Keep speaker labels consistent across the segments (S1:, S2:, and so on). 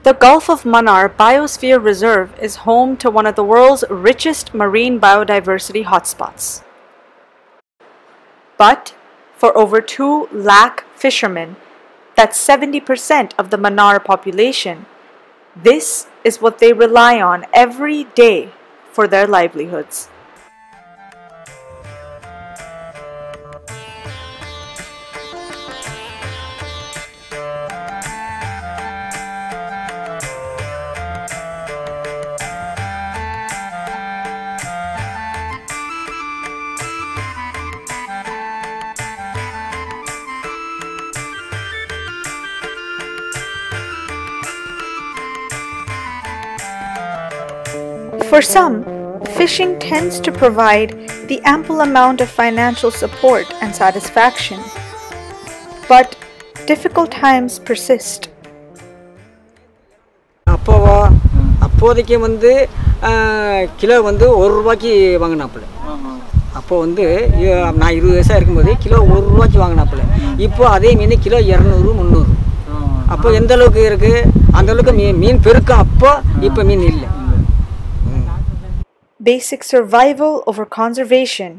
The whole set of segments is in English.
S1: The Gulf of Mannar Biosphere Reserve is home to one of the world's richest marine biodiversity hotspots. But for over 2 lakh fishermen, that's 70% of the Mannar population, this is what they rely on every day for their livelihoods. For some, fishing tends to provide the ample amount of financial support and satisfaction. But difficult times persist.
S2: அப்போதைக்கு வந்து kilo வந்து ₹1 வாங்கினாப்புல. அப்போ வந்து நான் 20 வயசா இருக்கும்போது kilo ₹1 வாங்கினாப்புல. இப்போ அதே மீன் கிலோ 200 300. அப்போ எந்த அளவுக்கு இருக்கு? அந்த அளவுக்கு மீன் பெருக்கம் அப்போ இப்போ மீன் இல்ல.
S1: Basic survival over conservation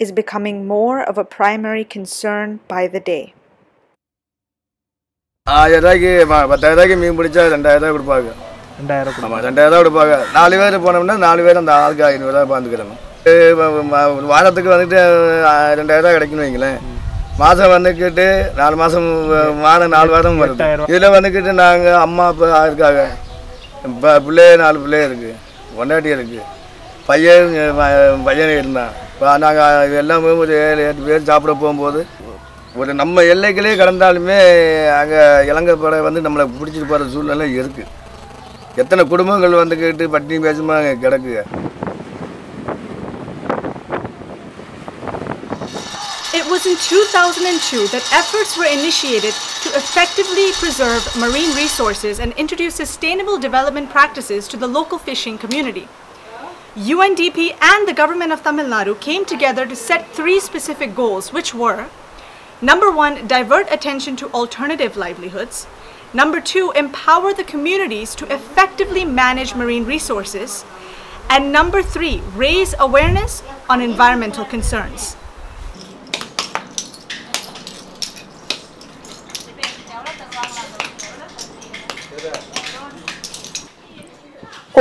S1: is becoming more of a primary concern by the day.
S3: 10,000 மீன் பிடிச்சா 2,000 கொடுப்பாங்க. 2,000 ஆமா 2,000 கொடுப்பாங்க. 4 பேர் போனோம்னா 4 பேர் அந்த ஆளுக்கு 500 பாந்துக்கிறோம். வாரத்துக்கு வந்துட்டு 2,000 கிடைக்குன்னு வைங்களேன். மாதம் வந்துக்கிட்டு 4 மாதம் வாரம் 4 வாரம் வருது. இதில் வந்துக்கிட்டு நாங்கள் அம்மா அப்பா இருக்காங்க. இப்போ பிள்ளை 4 பிள்ளை இருக்குது, பொண்டாட்டி இருக்குது, பையன் இருந்தான். இப்போ நாங்கள் எல்லாமே ஒரு 7-8 பேர் சாப்பிட போகும்போது ஒரு நம்ம எல்லைகளே கடந்தாலுமே அங்கே இலங்கை வந்து நம்மளை பிடிச்சிட்டு போகிற சூழ்நிலை இருக்குது. எத்தனை குடும்பங்கள் வந்துக்கிட்டு பட்டினி பேசுமா அங்கே கிடக்குங்க.
S1: It was in 2002 that efforts were initiated to effectively preserve marine resources and introduce sustainable development practices to the local fishing community. UNDP and the government of Tamil Nadu came together to set 3 specific goals, which were: number 1, divert attention to alternative livelihoods; number 2, empower the communities to effectively manage marine resources; and number 3, raise awareness on environmental concerns.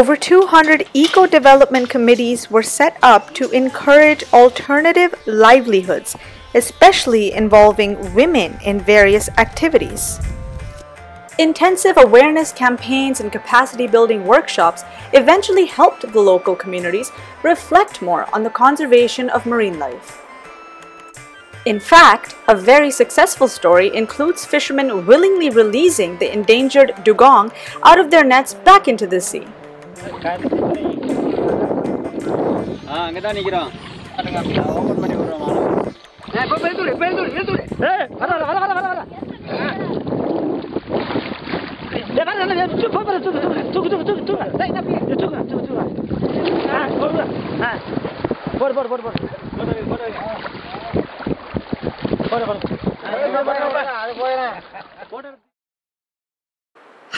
S1: Over 200 eco-development committees were set up to encourage alternative livelihoods, especially involving women in various activities. Intensive awareness campaigns and capacity building workshops eventually helped the local communities reflect more on the conservation of marine life. In fact, a very successful story includes fishermen willingly releasing the endangered dugong out of their nets back into the sea.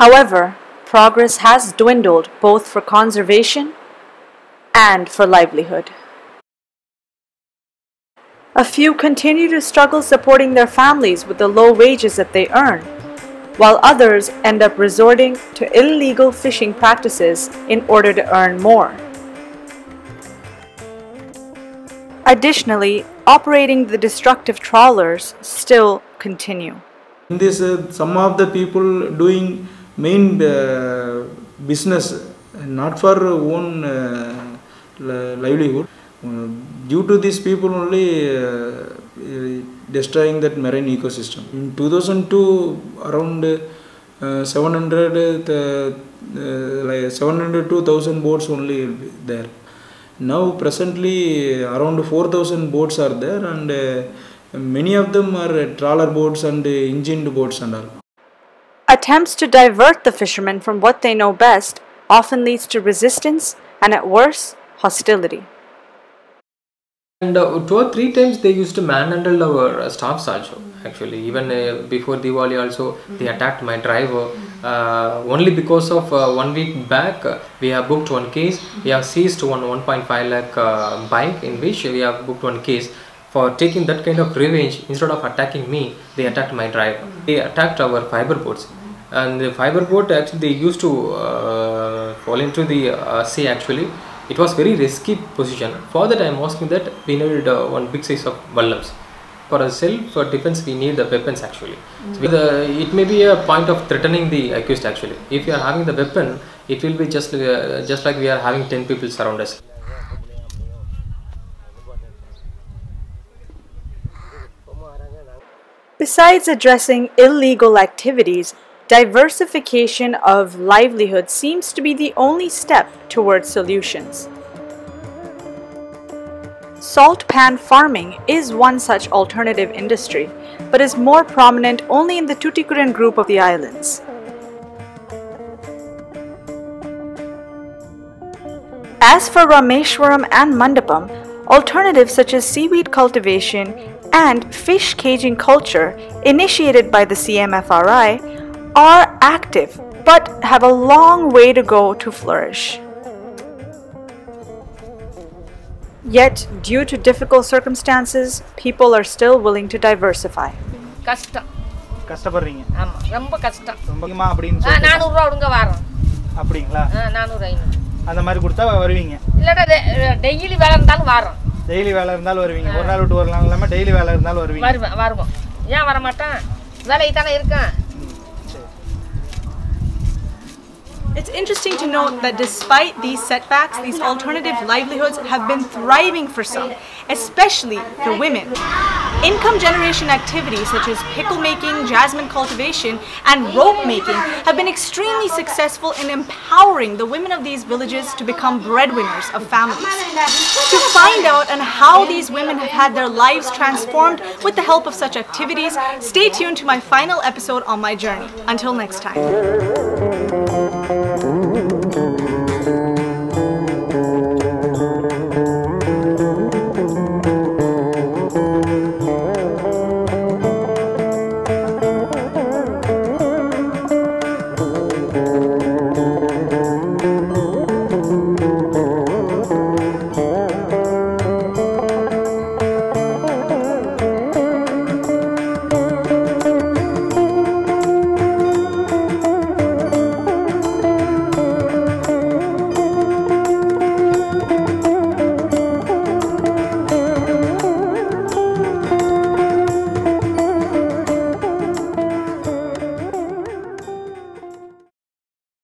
S1: However, progress has dwindled both for conservation and for livelihood. A few continue to struggle supporting their families with the low wages that they earn, while others end up resorting to illegal fishing practices in order to earn more. Additionally, operating the destructive trawlers still continue.
S4: In this, some of the people doing main business not for own livelihood. Due to these people only destroying that marine ecosystem. In 2002, around 700 to 1,000 boats only there. Now presently around 4,000 boats are there, and many of them are trawler boats and engined boats and all.
S1: Attempts to divert the fishermen from what they know best often leads to resistance and, at worst, hostility.
S5: And 2 or 3 times they used to manhandle our staffs also. Actually, even before Diwali also, they attacked my driver Only because of 1 week back, we have booked one case. We have seized 1.5 lakh bike in which we have booked one case. For taking that kind of revenge, instead of attacking me, they attacked my driver. They attacked our fiber boats. And the fiber boat, actually they used to fall into the sea actually. It was very risky position. For that I am asking that we needed one big size of ballams. For a self-defense, we need the weapons actually. So it may be a point of threatening the accused actually. If you are having the weapon, it will be just like we are having 10 people surround us.
S1: Besides addressing illegal activities, diversification of livelihood seems to be the only step towards solutions. Salt pan farming is one such alternative industry, but is more prominent only in the Tuticorin group of the islands. As for Rameshwaram and Mandapam, alternatives such as seaweed cultivation and fish caging culture initiated by the CMFRI are active but have a long way to go to flourish. Yet, due to difficult circumstances, people are still willing to diversify.
S6: கஷ்டம்
S7: கஷ்டப்படுறீங்க
S6: ஆமா ரொம்ப கஷ்டம்
S7: ரொம்பமா அப்படினு சொல்லி
S6: 400 ரூபாய் கொடுங்க வாரம்
S7: அப்படிங்களா
S6: 400 500
S7: அந்த மாதிரி கொடுத்தா வருவீங்க
S6: இல்லடா டெய்லி வேலை இருந்தாலும் வாரம்
S7: டெய்லி வேலை இருந்தாலும் வருவீங்க ஒரு நாள் விட்டு ஒரு நாள் இல்லாம டெய்லி வேலை இருந்தாலும் வருவீங்க
S6: வருவோம் ஏன் வர மாட்டேன் வேலை தான இருக்கேன்.
S1: It's interesting to note that despite these setbacks, these alternative livelihoods have been thriving for some, especially the women. Income generation activities such as pickle making, jasmine cultivation, and rope making have been extremely successful in empowering the women of these villages to become breadwinners of families. To find out on how these women have had their lives transformed with the help of such activities, stay tuned to my final episode on my journey. Until next time.